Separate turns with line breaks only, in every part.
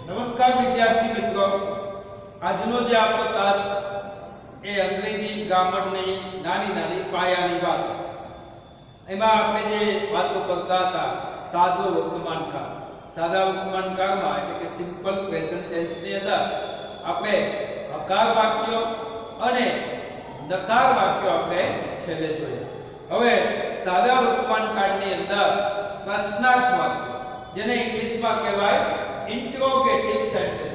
નમસ્કાર વિદ્યાર્થી મિત્રો, આજનો જે આપણો તાસ એ અંગ્રેજી ગ્રામરની નાની પાયાની વાતો. એમાં આપણે જે વાતો કરતા હતા સાદો વર્તમાનકાળ. સાદા વર્તમાનકાળમાં એટલે કે સિમ્પલ પ્રેઝન્ટ ટેન્સ ની અંદર આપણે હકાર વાક્યો અને નકાર વાક્યો આપણે છેલ્લે જોયા. હવે સાદા વર્તમાનકાળની અંદર પ્રશ્નાર્થ વાક્યો, જેને ઇંગ્લિશમાં કહેવાય interrogative sentences.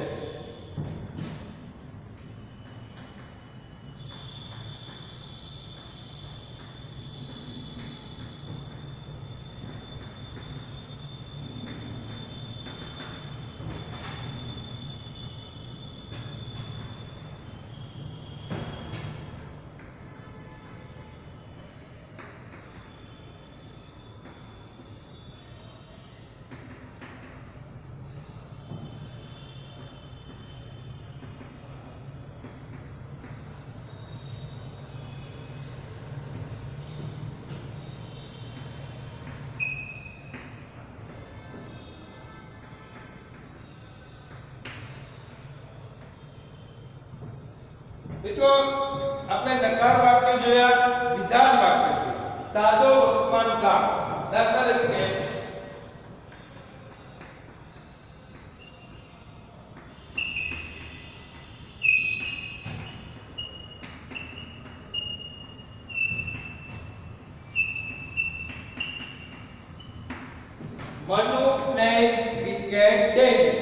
મિત્રો આપણે નકાર વાક્ય જોયા, વિધાન વાક્ય જોયા, સાદો વર્તમાનકાળ. દાખલા તરીકે Manu plays cricket daily.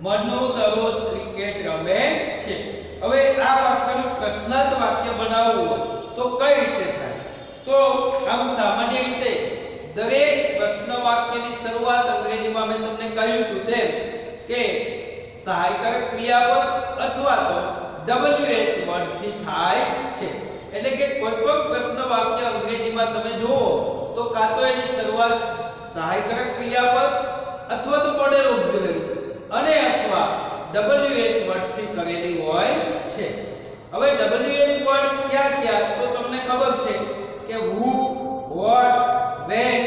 Manu દરરોજ ક્રિકેટ રમે છે. હવે આ વાક્યનું પ્રશ્નાર્થ વાક્ય બનાવવું હોય તો કઈ રીતે થાય? તો આમ સામાન્ય રીતે દરેક પ્રશ્ન વાક્યની શરૂઆત અંગ્રેજીમાં મેં તમને કહ્યું હતું તેમ કે સહાયકારક ક્રિયાપદ અથવા તો WH વર્ડથી થાય છે. એટલે કે કોઈ પણ પ્રશ્ન વાક્ય અંગ્રેજીમાં તમે જુઓ તો કાં તો એની શરૂઆત સહાયકારક ક્રિયાપદ અથવા તો મોડેલ ઓક્સિલરી અને અથવા WH વર્ડથી કરેલી હોય છે. હવે WH વર્ડ ક્યાં તો તમને ખબર છે કે who, what, when,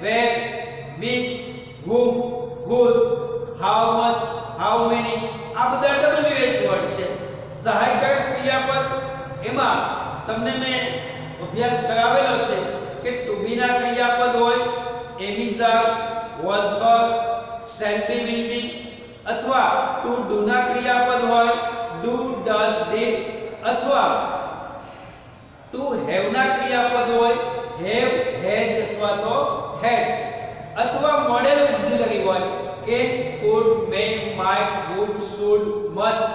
where, which, whom, whose, how much, how many આ બધા WH વર્ડ છે. સહાયકારક ક્રિયાપદ એમાં તમને મેં અભ્યાસ કરાવેલો છે કે to be ના ક્રિયાપદ હોય એમિઝર, was were, shall be, will be, અથવા ટુ ડુ ના ક્રિયાપદ હોય ડુ, ડઝ, ડીડ, અથવા ટુ હેવ ના ક્રિયાપદ હોય હેવ, હેઝ અથવા તો હેડ, અથવા મોડેલ ઓક્સિલરી હોય કે could, may, might, would, should, must.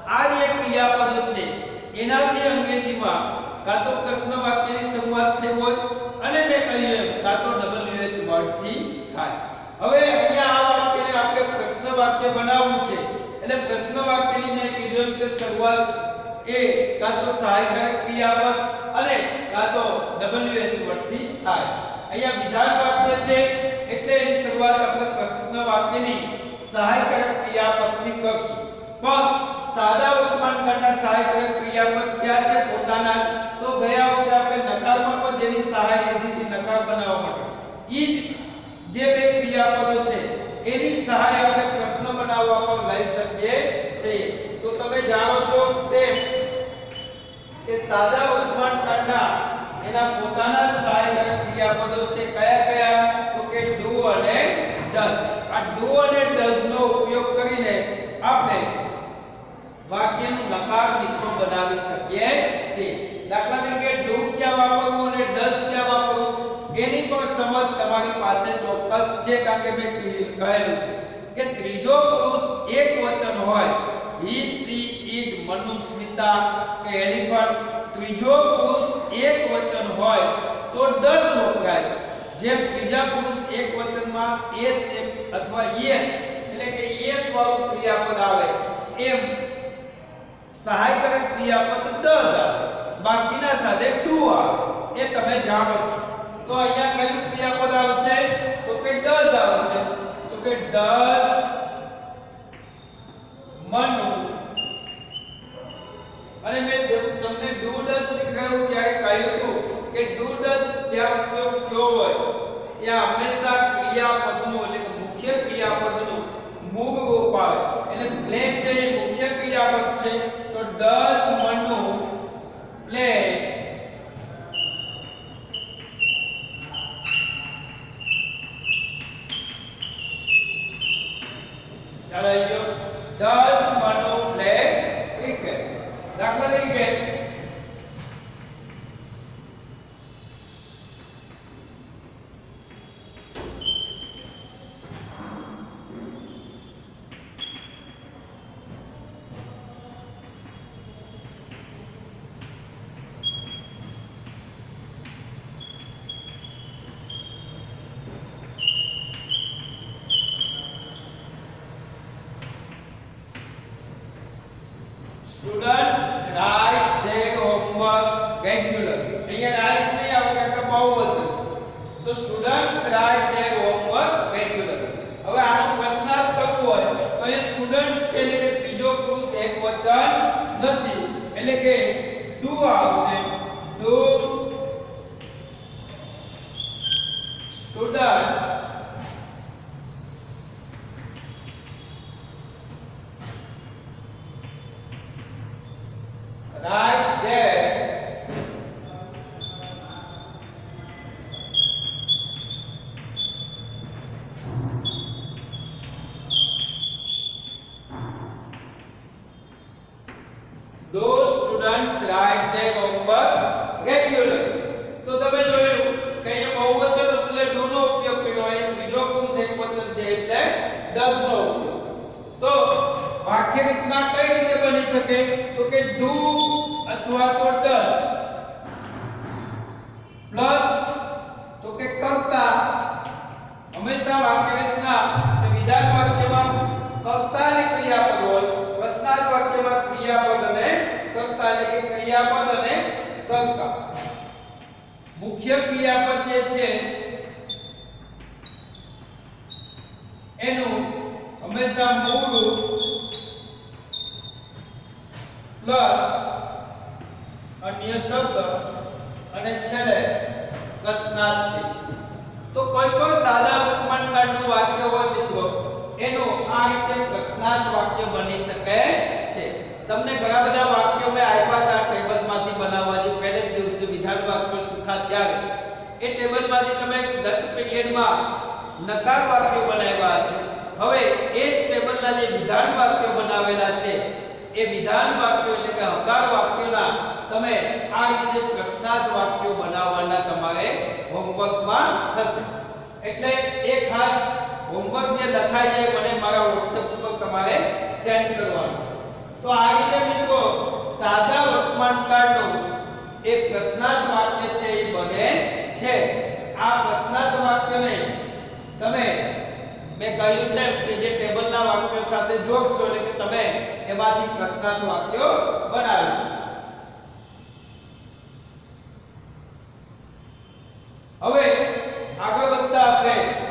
આ જે ક્રિયાપદો છે એનાથી અંગ્રેજીમાં કાં તો પ્રશ્ન વાક્યની શરૂઆત થઈ હોય અને મેં કહ્યું એમ કાં તો WH વર્ડથી થાય. હવે અહીંયા આ વાક્યને આપણે પ્રશ્ન વાક્ય બનાવવું છે એટલે પ્રશ્ન વાક્યની મેં કીધું કે શરૂઆત એ કાં તો સહાયકારક ક્રિયાપદ અને કાં તો WH વર્ડથી થાય. અહીંયા વિધાન વાક્ય છે એટલે એની શરૂઆત આપણે પ્રશ્ન વાક્યની સહાયકારક ક્રિયાપદથી કરશું. પણ સાદા વર્તમાનકાળના સહાયકારક ક્રિયાપદ ક્યાં છે? પોતાના. તો ગયા વખતે આપણે નકારમાં પણ જેની સહાય લીધી હતી નકાર બનાવવા માટે, ઈ જ જે બે ક્રિયાપદો છે એની સહાય આપણે પ્રશ્ન બનાવવા પર લઈ શકીએ છીએ. તો તમે જાણો છો તેમ કે સાદા વર્તમાનકાળના એના પોતાના સહાયકારક ક્રિયાપદો છે. કયા? તો કે ડુ અને ડઝ. આ ડુ અને ડઝ નો ઉપયોગ કરીને આપણે વાક્યનું નકાર મિત્રો બનાવી શકીએ છીએ. દાખલા તરીકે ડુ ક્યાં વાપરવું અને ડઝ ક્યાં વાપરવું એની પણ સમજ તમારી પાસે ચોક્કસ છે, કારણ કે મેં કહેલું છે કે ત્રીજો પુરુષ એક વચન હોય he, she, it, Manu, Smita કે એલિફન્ટ. ત્રીજો પુરુષ એક વચન હોય તો ડઝ વપરાય. જેમ ત્રીજા પુરુષ એક વચનમાં s અથવા yes એટલે કે yes વાળું ક્રિયાપદ આવે એમ સહાયકારક ક્રિયાપદ ડઝ આવે, બાકીના સાથે ડુ આવે. એ તમે જાણો છો. તો અહીંયા કયું ક્રિયાપદ આવશે? તો કે ડઝ આવશે. તો કે ડઝ મનુ. અને મેં તમને ડુ ડઝ શીખવાડ્યું ત્યારે કહ્યું હતું કે ડુ ડઝ જ્યાં ઉપયોગ થયો હોય ત્યાં હંમેશા ક્રિયાપદનું એટલે કે મુખ્ય ક્રિયાપદનું મૂળ રૂપ આવે એટલે પ્લે છે એ મુખ્ય ક્રિયાપદ છે તો does મનુ play ચાલો આવી ગયો does મનુ play cricket દાખલા તરીકે students write their homework regularly અહીંયા writes નહીં આવે કારણ કે બહુવચન છે તો students write their homework regularly હવે આનો પ્રશ્નાર્થ કરવો હોય તો એ students છે એટલે કે ત્રીજો પુરુષ એકવચન નથી એટલે કે do આવશે do students right there those students write their homework regularly તો તમે જોયું કે અહીંયા બહુવચન એટલે do નો ઉપયોગ કર્યો હોય ત્રીજો પુરુષ એકવચન છે એટલે does નો ઉપયોગ તો વાક્ય રચના કઈ રીતે બની શકે તો કે do અથવા તો does પ્લસ તો કે કર્તા હંમેશા વાક્ય રચના એ વિધાન વાક્યમાં કર્તા ની ક્રિયાપદ હોય પ્રશ્નાર્થ વાક્યમાં ક્રિયાપદ અને કર્તા એટલે કે ક્રિયાપદ અને કર્તા મુખ્ય ક્રિયાપદ જે છે એનું હંમેશા મૂળ રૂપ પ્લસ અન્ય શબ્દ અને છેલ્લે પ્રશ્નાર્થ છે તો કોઈ પણ સાદા વર્તમાનકાળનું વાક્ય હોય મિત્રો એનું આ રીતે પ્રશ્નાર્થ વાક્ય બની શકે છે તમને ઘણા બધા વાક્યો મેં આપ્યા હતા ટેબલમાંથી બનાવવા જે પહેલે જ દિવસે વિધાન વાક્યો શીખ્યા ત્યારે એ ટેબલમાંથી તમે ગત પીરિયડમાં નકાર વાક્યો બનાવ્યા હશે હવે એ જ ટેબલના જે વિધાન વાક્યો બનાવેલા છે એ વિધાન વાક્યો એટલે કે હકાર વાક્યોના તમે આ રીતે પ્રશ્નાર્થ વાક્યો બનાવવાના તમારે હોમવર્કમાં થશે એટલે એ ખાસ હોમવર્ક જે લખાય છે મને મારા WhatsApp ઉપર તમારે સેન્ડ કરવાનું તો આ રીતે મિત્રો સાદા વર્તમાનકાળનું એ પ્રશ્નાર્થ વાક્ય છે એ બને છે આ પ્રશ્નાર્થ વાક્યને તમે મેં કહ્યું તેમ કે જે ટેબલના વાક્યો સાથે જોડશો એટલે કે તમે એમાંથી પ્રશ્નાર્થ વાક્યો બનાવી શકશો હવે આગળ વધતા આપણે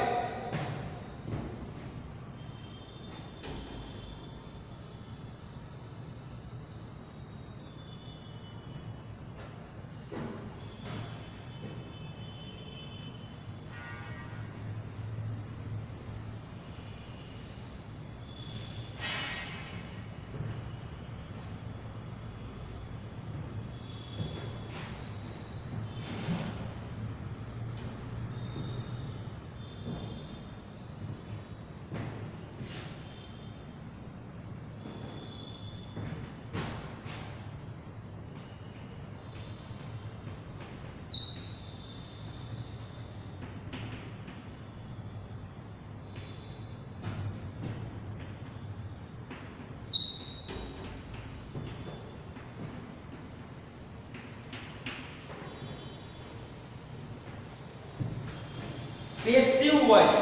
પેસિવ વોઇસ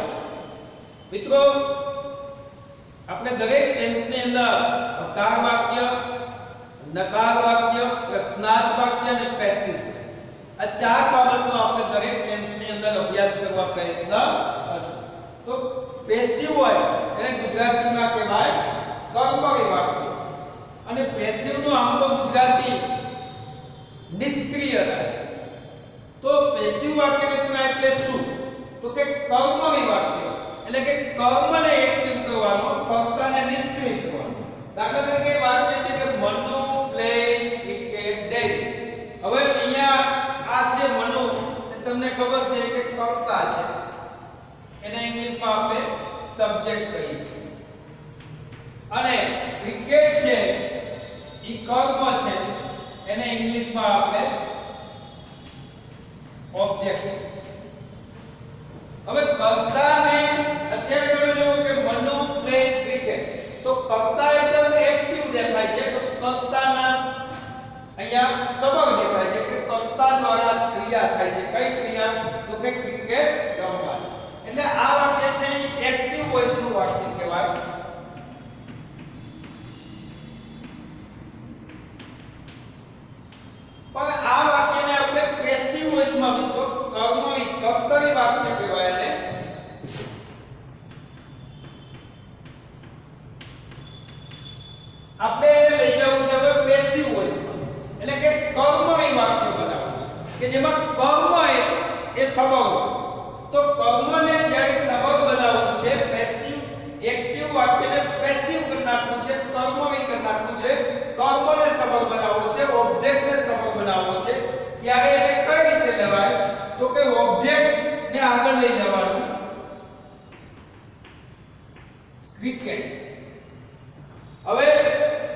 મિત્રો આપણે દરેક ટેન્સ ની અંદર હકાર વાક્ય નકાર વાક્ય પ્રશ્નાર્થ વાક્ય અને પેસિવ વોઇસ આ ચાર બાબતનો આપણે દરેક ટેન્સ ની અંદર અભ્યાસ કરવા પ્રયત્ન કરશું તો પેસિવ વોઇસ એટલે ગુજરાતીમાં કહેવાય કર્મણી વાક્ય અને પેસિવ નું આમ તો ગુજરાતી નિષ્ક્રિય તો પેસિવ વાક્ય રચના એટલે શું તો કે કર્મણી વાક્ય એટલે કે કર્મને એક્ટિવ કરવાનો, કર્તાને નિષ્ક્રિય કરવાનો. દાખલા તરીકે વાક્ય છે કે મનુ પ્લેઝ ક્રિકેટ ડેલી. હવે અહીંયા આ છે મનુ, તમને ખબર છે કે કર્તા છે, એને ઇંગ્લિશમાં આપણે સબ્જેક્ટ કહીએ છીએ, અને ક્રિકેટ છે ઈ કર્મ છે, એને ઇંગ્લિશમાં આપણે ઓબ્જેક્ટ કહીએ છીએ. હવે કર્તાને અત્યારે તમે જુઓ કે મનુ પ્લેઝ ક્રિકેટ, તો કર્તા એકદમ એક્ટિવ દેખાય છે, તો કર્તાના અહીંયા સબક દેખાય છે કે કર્તા દ્વારા ક્રિયા થાય છે. કઈ ક્રિયા? તો કે ક્રિકેટ રમવાની. એટલે આ વાક્ય છે એ એક્ટિવ વોઇસ નું વાક્ય કહેવાય. પણ આ વાક્યને આપણે પેસિવ વોઇસ માં મિત્રો કર્મણી કર્તરી વાક્ય કહેવાય. અને આપણે એને લઈ જવું છે હવે પેસિવ વોઇસ માં, એટલે કે કર્મણી વાક્ય બનાવવું છે કે જેમાં કર્મ એ સબક. તો કર્મને જ્યારે સબક બનાવવું છે, પેસિવ એક્ટિવ વાક્યને પેસિવ કરી નાખવું છે, કર્મણી કરી નાખવું છે, કર્મને સબક બનાવવું છે, ઓબ્જેક્ટને સબક બનાવવો છે, ત્યારે એને કઈ રીતે લેવાય? તો કે ઓબ્જેક્ટ ને આગળ લઈ જવાનું, ક્રિકેટ. હવે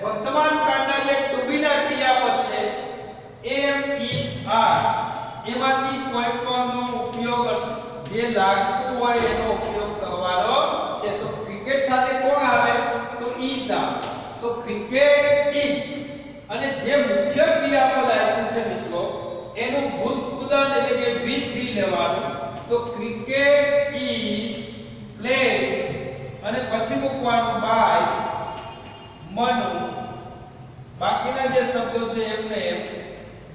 વર્તમાન કાળના જે ટુ બી ના ક્રિયાપદ છે એમ, ઇઝ, આર, એમાંથી કોઈ પણનો ઉપયોગ જે લાગતું હોય એનો ઉપયોગ કરવાનો છે. તો ક્રિકેટ સાથે કોણ આવે? તો ઇઝ આવે. તો ક્રિકેટ ઇઝ, અને જે મુખ્ય ક્રિયાપદ આપ્યું છે મિત્રો એનું ભૂતપૂર્વ એટલે કે V3 લેવાનું. તો ક્રિકેટ ઇઝ પ્લેડ, અને પછી મૂકવાનું બાય મનુ, બાકીના જે શબ્દો છે એમને એમ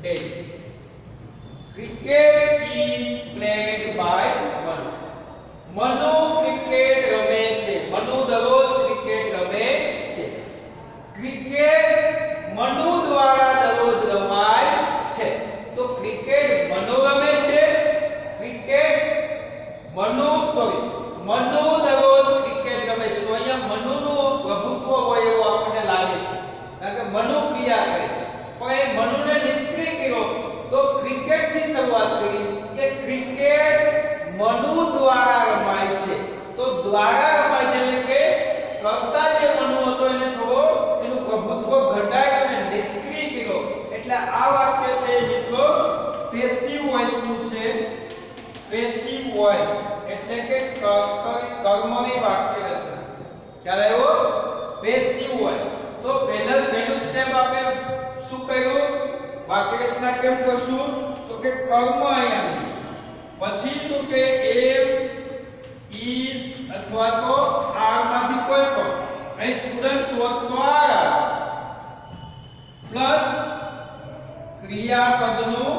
daily. Cricket is played by Manu. Manu cricket રમે છે, મનુ દરરોજ ક્રિકેટ રમે છે. ક્રિકેટ મનુ દ્વારા દરરોજ રમાય છે. તો ક્રિકેટ મનુ રમે છે, ક્રિકેટ મનુ દરરોજ ક્રિકેટ રમે છે. તો અહીંયા મનુનું પ્રભુત્વ હોય એવું આપણને લાગે છે, કારણ કે મનુ ક્રિયા કરે છે. પણ એ મનુને નિષ્ક્રિય કર્યો, તો ક્રિકેટ થી શરૂઆત કરી કે ક્રિકેટ મનુ દ્વારા રમાય છે. તો દ્વારા રમાય છે એટલે કે કર્તા જે મનુ હતો એને થોડો એનું પ્રભુત્વ ઘટાડ્યું અને નિષ્ક્રિય કર્યો. એટલે આ વાક્ય છે મિત્રો પેસિવ વોઇસ નું છે. પેસિવ વોઇસ એટલે કે કર્મની વાક્ય રચના. ખ્યાલ આવ્યો? Passive voice. તો પહેલું સ્ટેપ આપણે શું કર્યું? વાક્ય રચના કેમ કરશું? તો કે કર્મ અહીંયા લીધું, પછી તો કે એમ, ઇઝ અથવા તો આર માંથી કોઈ પણ, અહીં સ્ટુડન્ટ્સ હોત તો આર પ્લસ ક્રિયાપદનું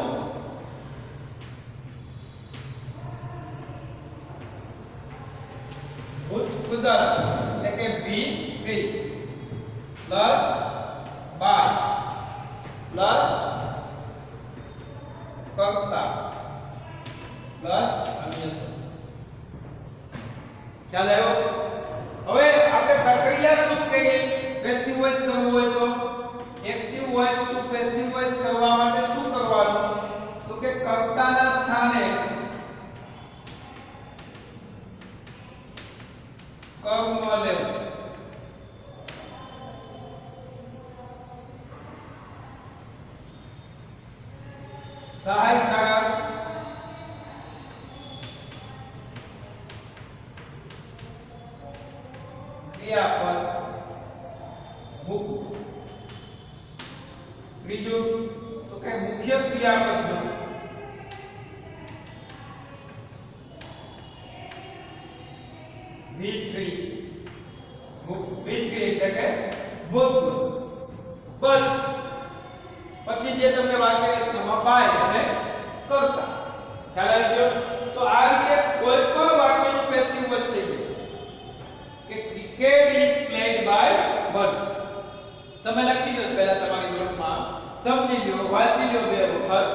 ભૂતપૂર્વ એટલે કે V3 પ્લસ બાય પ્લસ કર્તા પ્લસ અન્ય શબ્દ. ખ્યાલ આવ્યો? હવે આપણે પ્રક્રિયા શું કહીએ? પેસિવ વોઇસ કરવું હોય તો active voice to passive voice કરવા માટે શું કરવાનું? તો કે કર્તાના સ્થાને કર્મ લેવું. સહાયકારક ક્રિયાપદ મૂકવું. ત્રીજું તો કે મુખ્ય ક્રિયાપદનું V3 એટલે કે ભૂતપૂર્વ. બસ પછી જે તમને વાક્ય રચનામાં બાય અને કર્તા. ખ્યાલ આવી ગયો? તો આ રીતે કોઈ પણ વાક્યનું પેસિવ વોઇસ થઈ જાય કે cricket is played by many. તમે લખી દો પહેલા તમારી નોટમાં, સમજી લો, વાંચી લો બે વખત,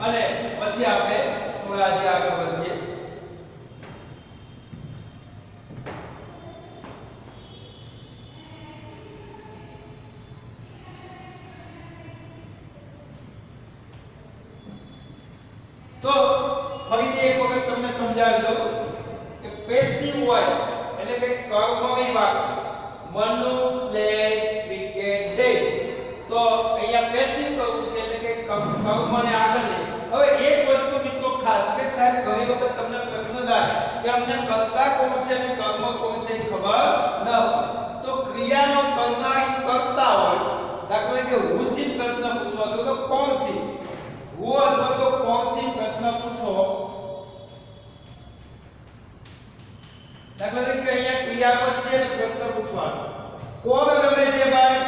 અને પછી આપણે થોડા જે આગળ વધીએ. તો ફરીથી એક વખત તમને સમજાવી દઉં કે પેસિવ વોઇસ એટલે કે કર્મવી વાક્ય મનુ પ્લેસ ક્રિકેટ ડે તો અહીંયા પેસિવ કરવું છે એટલે કે કર્મને આગળ લે હવે એક વસ્તુ મિત્રો ખાસ કે સાહેબ ઘણી વખત તમને પ્રશ્ન થાય કે અમને કર્તા કોણ છે અને કર્મ કોણ છે એ ખબર ન હોય તો ક્રિયાનો કરનારી કર્તા હોય દાખલા કે હું થી પ્રશ્ન પૂછો અથવા તો કોણ થી હું અથવા તો કોણ થી પ્રશ્ન પૂછો દાખલા તરીકે અહીંયા ક્રિયાપદ છે અને પ્રશ્ન પૂછવાનો કોણ રમે છે ભાઈ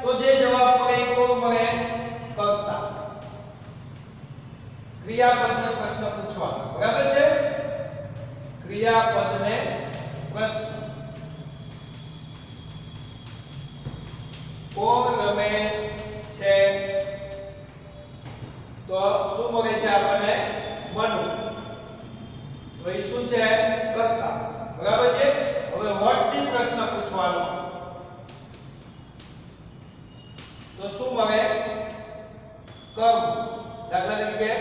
તો જે જવાબ મળે એ કોણ મળે કર્તા ક્રિયાપદને પ્રશ્ન પૂછવાનો બરાબર છે ક્રિયાપદને પ્રશ્ન કોણ રમે છે તો શું મળે છે આપણને મનુ ભાઈ શું છે કર્તા બરાબર છે હવે વોટ થી પ્રશ્ન પૂછવાનો તો શું મળે કર્મ દાખલા તરીકે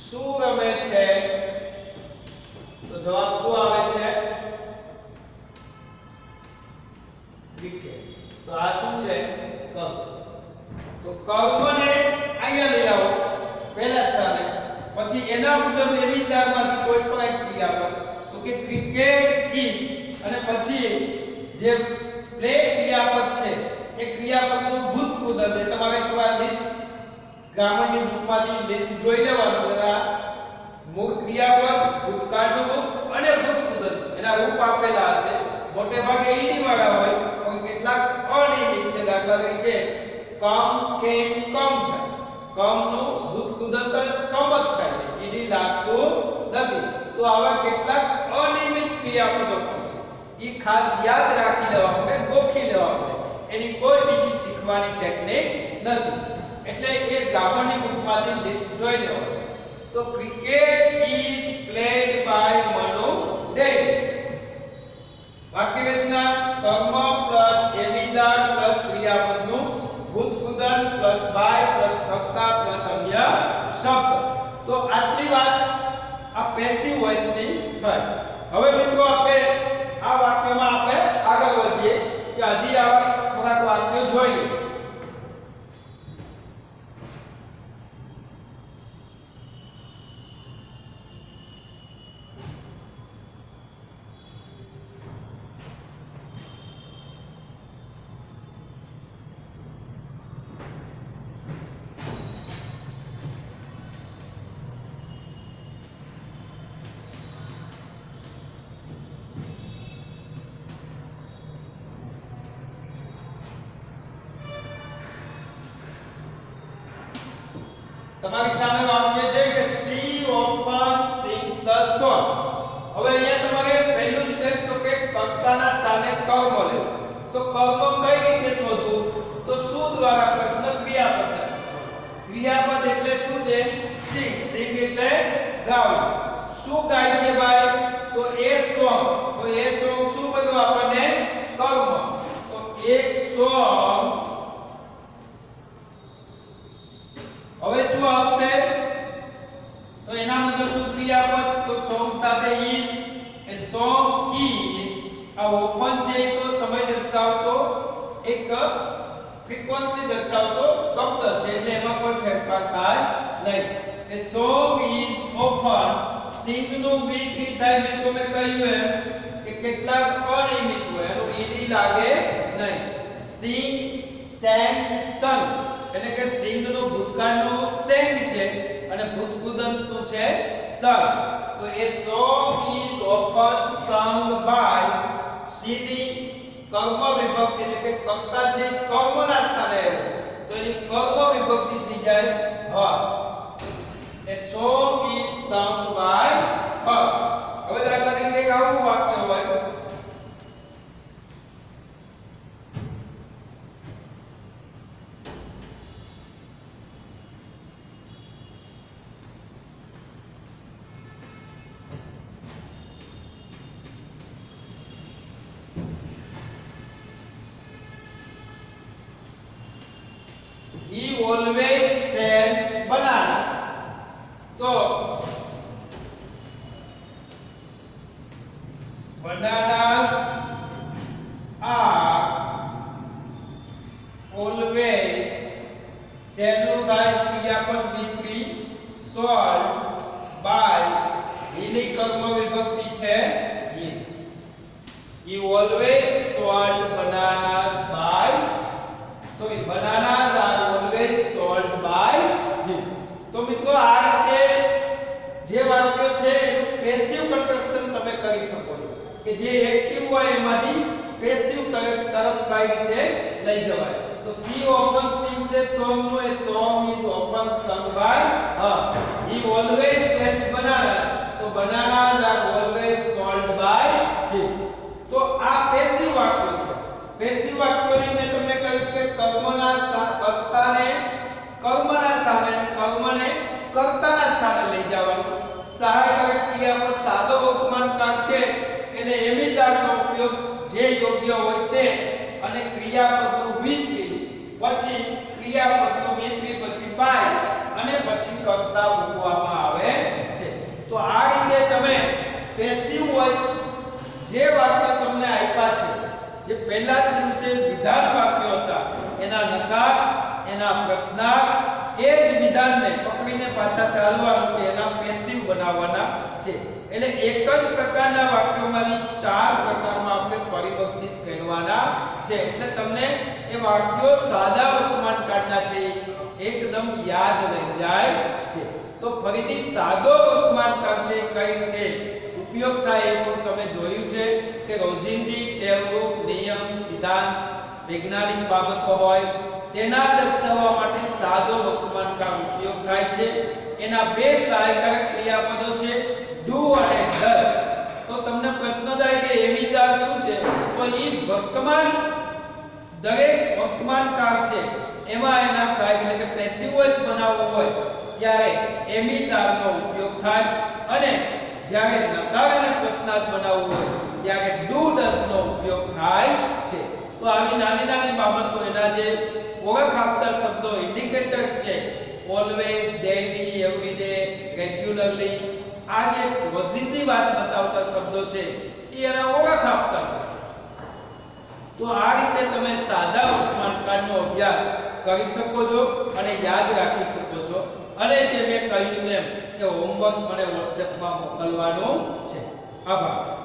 શું રમે છે તો જવાબ શું આવે છે ક્રિકેટ તો આ શું છે કર્મ તો કર્મને અહીંયા લઈ આવો પહેલા સ્થાને પછી એના મુજબ એ વિચારમાંથી કોઈ પણ એક ક્રિયાપદ તો કે ક્રિકેટ ઇઝ અને પછી જે પ્લે ક્રિયાપદ છે એ ક્રિયાપદનું ભૂતકૃદંત એટલે તમારે થોડા લિસ્ટ ગ્રામરની બુકમાંથી લિસ્ટ જોઈ લેવાનું એટલે મૂળ ક્રિયાપદ ભૂતકાળનું રૂપ અને ભૂતકૃદંત એના રૂપ આપેલા હશે મોટે ભાગે ઈડી વાળા હોય પણ કેટલાક અનિયમિત છે દાખલા તરીકે કમ કેમ કમ થાય કમનું ભૂતકૃદંત કમ જ થાય છે ઈડી લાગતું નથી તો આવા કેટલાક અનિયમિત ક્રિયાપદો પણ છે ઈ ખાસ યાદ રાખી લેવા પડે ગોખી લેવા પડે એની કોઈ બીજી શીખવાની ટેકનિક નથી એટલે એ ગ્રામરની બુકમાંથી લિસ્ટ જોઈ લેવાનું તો cricket is played by Manu daily વાક્ય રચના કર્મ પ્લસ એબીઝાર પ્લસ ક્રિયાપદનું ભૂતકૃદંત પ્લસ બાય પ્લસ કર્તા પ્લસ અન્ય શબ્દ તો આટલી વાત આ પેસિવ વોઇસ ની થઈ હવે મિત્રો આપણે આ વાક્યમાં આપણે આગળ વધીએ કે હજી આવા થોડાક વાક્યો જોઈએ તમારી સામે વાક્ય છે કે she often sings a song હવે અહીંયા તમારે પહેલું સ્ટેપ તો કે કર્તાના સ્થાને કર્મ લે તો કર્મ કઈ રીતે શોધવું તો શું દ્વારા પ્રશ્ન ક્રિયાપદ ક્રિયાપદ એટલે શું છે sing sing એટલે ગાવું શું ગાય છે ભાઈ તો એ સોંગ તો એ સોંગ શું બન્યું આપણને કર્મ તો એક સોંગ હવે શું આવશે તો એના મુજબનું ક્રિયાપદ તો સોંગ સાથે is એ સોંગ is આ ઓપન છે તો સમય દર્શાવતો એક ફ્રીક્વન્સી દર્શાવતો શબ્દ છે એટલે એમાં કોઈ ફેરફાર થાય નહીં એ સોંગ is often sing નું વી થાય મિત્રો મેં કહ્યું એમ કે કેટલાક અનિયમિત હોય એનું ઈડી લાગે નહીં sing sang sung એટલે કે સિંગ નું ભૂતકાળનું સેંગ છે અને ભૂતકૃદંત નું છે sung તો એ song is often sung by સીધી કર્મ વિભક્તિ એટલે કે કર્તા છે કર્મના સ્થાને તો એની કર્મ વિભક્તિ થઈ જાય her A song is sung by her હવે દાખલા તરીકે એક આવું વાક્ય હોય He always sells bananas. bananas are always શેનું થાય ક્રિયાપદ V3 solved by એની કર્મ વિભક્તિ છે એ. You always solved bananas by bananas are always solved by him. તો મિત્રો આ રીતે જે વાક્યો છે એનું પેસિવ કન્સ્ટ્રક્શન તમે કરી શકો છો કે જે એક્ટિવ હોય એમાંથી પેસિવ તરફ કઈ રીતે લઈ જવાય. તો she often sings a song no a song is often sung by her. He always sells bananas. તો bananas are always sold by him. તો આ પેસિવ વાક્યો છે. પેસિવ વાક્યોની મેં તમને કહ્યું કે કર્મના કર્તાને કર્મના સ્થાને કર્મને કર્તાના સ્થાને લઈ જવાનું. સહાયક ક્રિયાપદ સાદો વર્તમાનકાળ છે એટલે એમિઝારનો ઉપયોગ જે યોગ્ય હોય તે અને ક્રિયાપદનું V3 પછી ક્રિયાપદનું V3 પછી બાય અને પછી કર્તા મૂકવામાં આવે છે. તો આ રીતે તમે પેસિવ વોઇસ જે વાક્ય તમને આપ્યા છે જે પહેલા જ દિવસે વિધાન વાક્યો હતા એના નકાર એના પ્રશ્નાર્થ એ જ વિધાનને પકડીને પાછા ચાલવાનું કે એના પેસિવ બનાવવાના છે. એટલે એક જ પ્રકારના વાક્યોમાંથી ચાર પ્રકારમાં આપણે પરિવર્તિત કરવાના છે. એટલે તમને એ વાક્યો સાદા વર્તમાનકાળના છે એકદમ યાદ રહી જાય છે. તો ફરીથી સાદો વર્તમાનકાળ છે કઈ રીતે ઉપયોગ થાય એ પણ તમે જોયું છે કે રોજિંદી ટેવરૂપ નિયમ સિદ્ધાંત વૈજ્ઞાનિક બાબતો હોય તેના દર્શાવવા માટે સાદો વર્તમાનકાળ ઉપયોગ થાય છે. એના બે સહાયક ક્રિયાપદો છે ડુ અને ડઝ. તો તમને પ્રશ્ન થાય કે એમિઝાર શું છે? તો ઈ વર્તમાન દરેક વર્તમાનકાળ છે એમાં એના સહાયક એટલે કે પેસિવ વોઇસ બનાવવો હોય ત્યારે એમિઝારનો ઉપયોગ થાય અને જ્યારે નકાર અને પ્રશ્નાર્થ બનાવવું હોય ત્યારે ડુ ડઝ નો ઉપયોગ થાય છે. તો આવી નાની નાની બાબતો એના જે ઓળખ આપતા શબ્દો ઇન્ડિકેટર્સ છે ઓલવેઝ ડેઈલી એવરીડે રેગ્યુલરલી આ જે રોજિંદી વાત બતાવતા શબ્દો છે એ એના ઓળખ આપતા છે. તો આ રીતે તમે સાદા વર્તમાનકાળનો અભ્યાસ કરી શકો છો અને યાદ રાખી શકો છો. અને જે મેં કહ્યું તેમ એ હોમવર્ક મને WhatsApp માં મોકલવાનું છે. આભાર.